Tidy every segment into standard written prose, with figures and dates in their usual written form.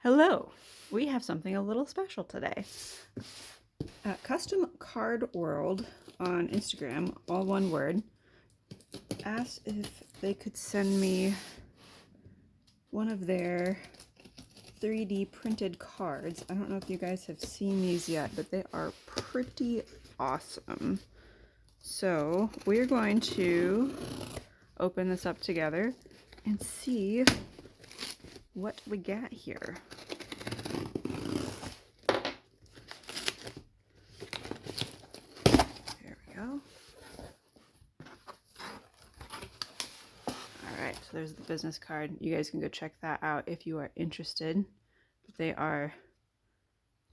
Hello, we have something a little special today. CustomCardWorld on Instagram, all one word, asked if they could send me one of their 3D printed cards. I don't know if you guys have seen these yet, but they are pretty awesome. So we're going to open this up together and see what we got here. There we go. Alright, so there's the business card. You guys can go check that out if you are interested. But they are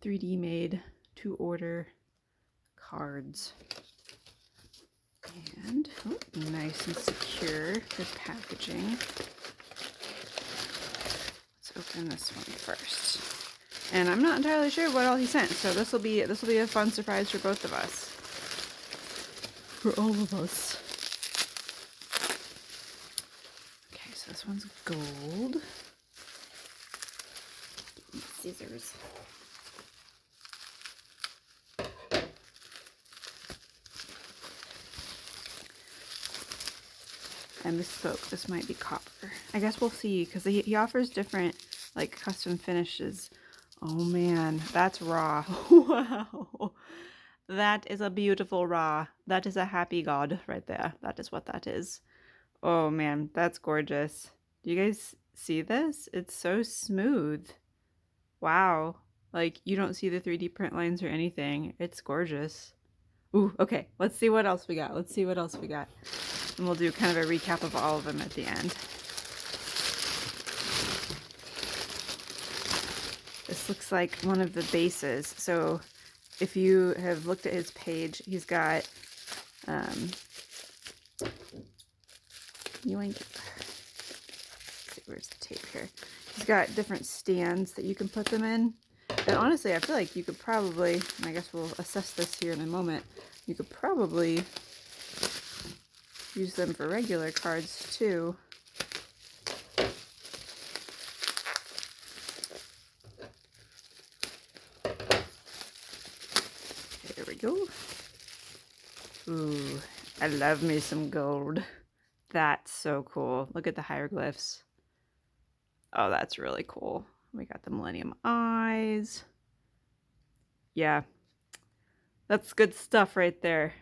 3D made to order cards. And nice and secure, good packaging. Let's open this one first. And I'm not entirely sure what all he sent, so this will be a fun surprise for both of us. For all of us. Okay, so this one's gold. Scissors. I misspoke. This might be copper. I guess we'll see, because he offers different, like, custom finishes. Oh man, that's raw. Wow. That is a beautiful raw. That is a happy god right there. That is what that is. Oh man, that's gorgeous. Do you guys see this? It's so smooth. Wow. Like, you don't see the 3D print lines or anything. It's gorgeous. Ooh, okay. Let's see what else we got. Let's see what else we got. And we'll do kind of a recap of all of them at the end. This looks like one of the bases. So if you have looked at his page, he's got yoink. Let's see, where's the tape here? He's got different stands that you can put them in. And honestly, I feel like you could probably, and I guess we'll assess this here in a moment, you could probably use them for regular cards too. There we go. Ooh, I love me some gold. That's so cool. Look at the hieroglyphs. Oh, that's really cool. We got the Millennium Eyes. Yeah, that's good stuff right there.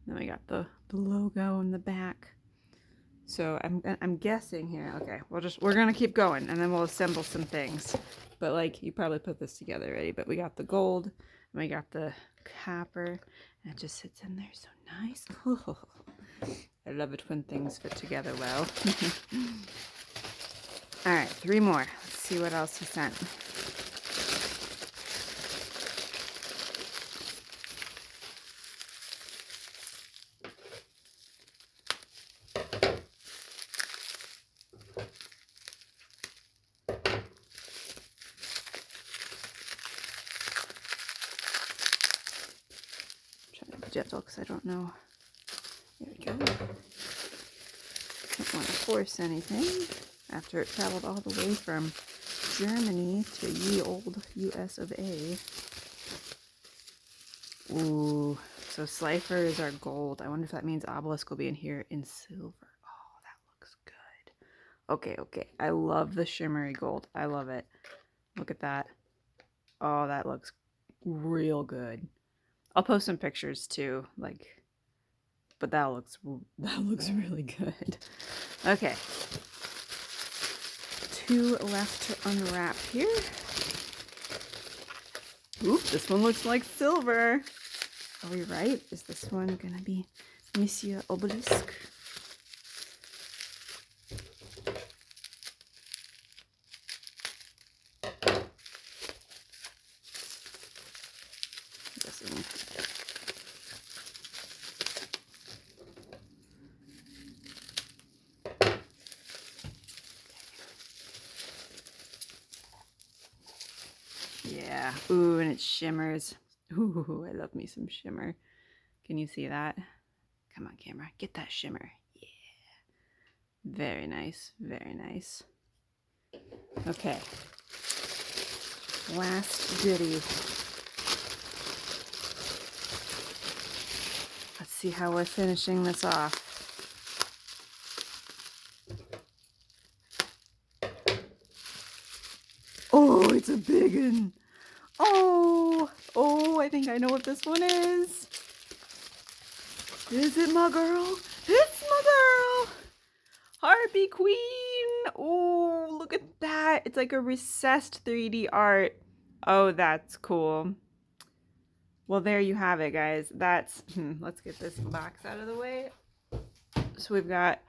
Then we got the logo in the back. So I'm guessing here. Okay, we're gonna keep going, and then we'll assemble some things. But like, you probably put this together already. But we got the gold, and we got the copper, and it just sits in there so nice. Oh, I love it when things fit together well. All right, 3 more. Let's see what else he sent. Gentle, because I don't know. There we go. Don't want to force anything after it traveled all the way from Germany to ye old US of A. Ooh, so Slifer is our gold. I wonder if that means Obelisk will be in here in silver. Oh, that looks good. Okay, okay. I love the shimmery gold. I love it. Look at that. Oh, that looks real good. I'll post some pictures too, like, but that looks really good. Okay, 2 left to unwrap here. Oop, this one looks like silver. Are we right? Is this one gonna be Monsieur Obelisk? Yeah. Ooh, and it shimmers. Ooh, I love me some shimmer. Can you see that? Come on, camera. Get that shimmer. Yeah. Very nice. Very nice. Okay. Last goodie. Let's see how we're finishing this off. Oh, it's a big one. Oh, I think I know what this one is. Is it my girl? It's my girl. Harpy Queen. Oh, look at that. It's like a recessed 3D art. Oh, that's cool. Well, there you have it, guys. That's, let's get this box out of the way. So we've got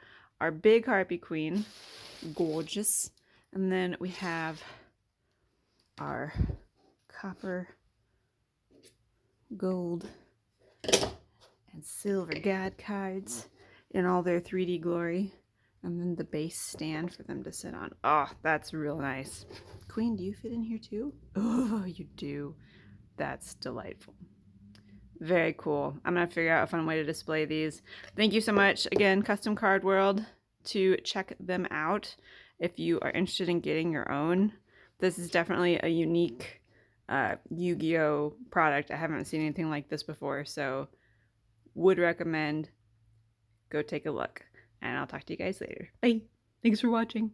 our big Harpy Queen. Gorgeous. And then we have our copper, gold, and silver God cards in all their 3D glory. And then the base stand for them to sit on. Oh, that's real nice. Queen, do you fit in here too? Oh, you do. That's delightful. Very cool. I'm going to figure out a fun way to display these. Thank you so much. Again, CustomCardWorld, to check them out if you are interested in getting your own. This is definitely a unique Yu-Gi-Oh product. I haven't seen anything like this before, so would recommend. Go take a look. And I'll talk to you guys later. Bye. Thanks for watching.